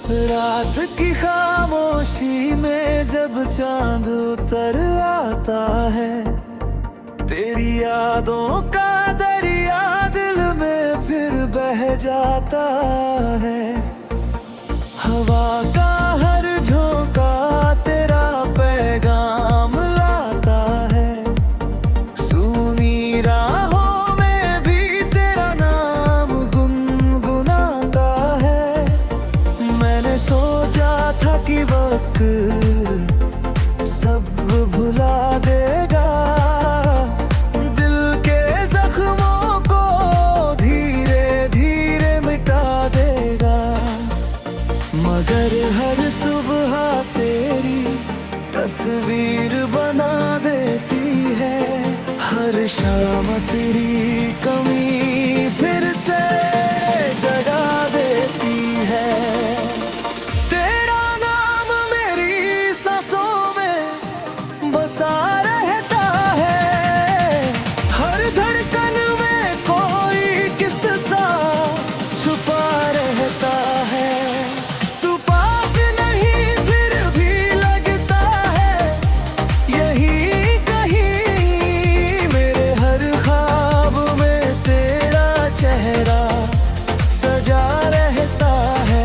रात की खामोशी में जब चांद उतर आता है, तेरी यादों का दरिया दिल में फिर बह जाता है। हवा का हर झोंका तेरा पैगाम लाता है, सूनी राहों में भी तेरा नाम गुनगुनाता है। मैंने सोचा था कि वक्त सब भुला देगा, दिल के जख्मों को धीरे धीरे मिटा देगा, मगर हर सुबह तेरी तस्वीर बना देती है। हर शाम तेरी कमी फिर से जगा देती है। तेरा नाम मेरी सांसों में बसा रहता है, हर धड़कन में कोई किस्सा छुपा रहता है। तू पास नहीं फिर भी लगता है यही कहीं, मेरे हर ख्वाब में तेरा चेहरा सजा रहता है।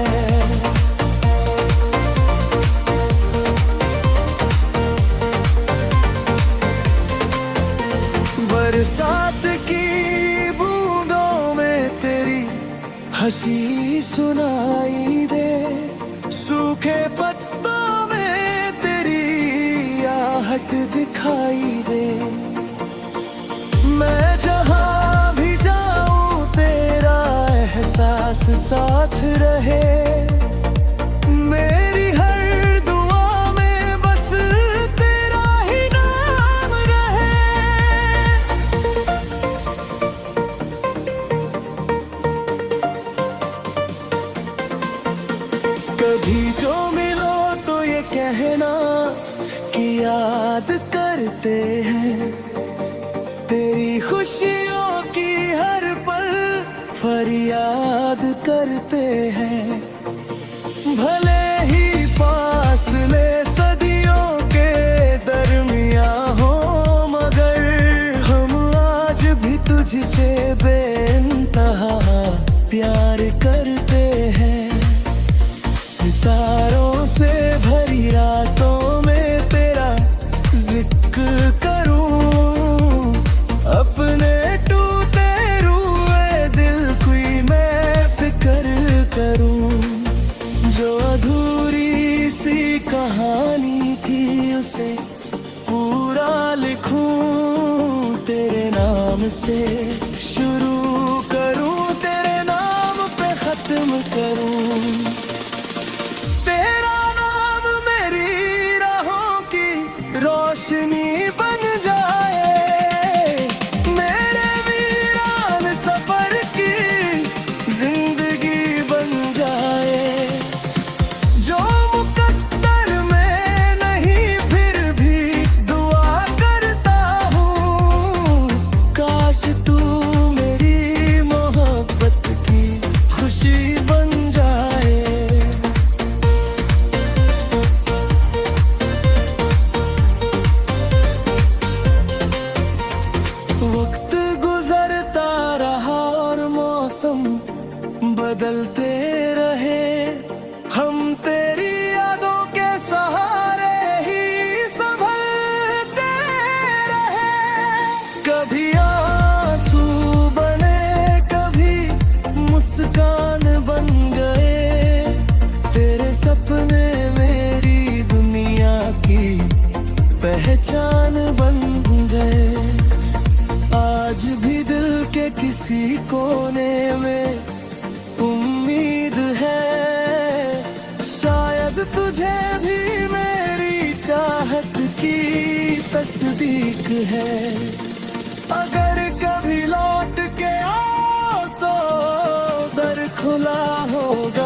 बरसात की बूंदों में तेरी हंसी सुनाई दे, सूखे पत्तों में तेरी आहट दिखाई दे। मैं जहां भी जाऊं तेरा एहसास साथ रहे, मेरी हर दुआ में बस तेरा ही नाम रहे। कभी जो मिलो तो ये कहना कि याद करते हैं, तेरी खुशियों की हर पल फरियाद करते हैं। भले ही फासले सदियों के दरमियां हो, मगर हम आज भी तुझसे बेइंतहा प्यार करते हैं। सितारों से भरी रातों में तेरा जिक्र करूं, अपने टूटे रुए दिल की मैं फिक्र करूं। जो अधूरी सी कहानी थी उसे पूरा लिखूं, तेरे नाम से शुरू करूं, तेरे नाम पे खत्म करूं। तेरा नाम मेरी राहों की रोशनी बन जाए, मेरे वीरान सफर की जिंदगी बन जाए। जो मुकद्दर में नहीं फिर भी दुआ करता हूँ, काश तू मेरी मोहब्बत की खुशी बन जाए। वक्त गुजरता रहा और मौसम बदलते रहे, हम तेरी यादों के सहारे ही संभलते रहे। कभी आंसू बने कभी मुस्कान बन गए, तेरे सपने मेरी दुनिया की पहचान बन गए। आज भी दिल के किसी कोने में उम्मीद है, शायद तुझे भी मेरी चाहत की तस्दीक है। अगर कभी लौट के आओ तो दर खुला होगा।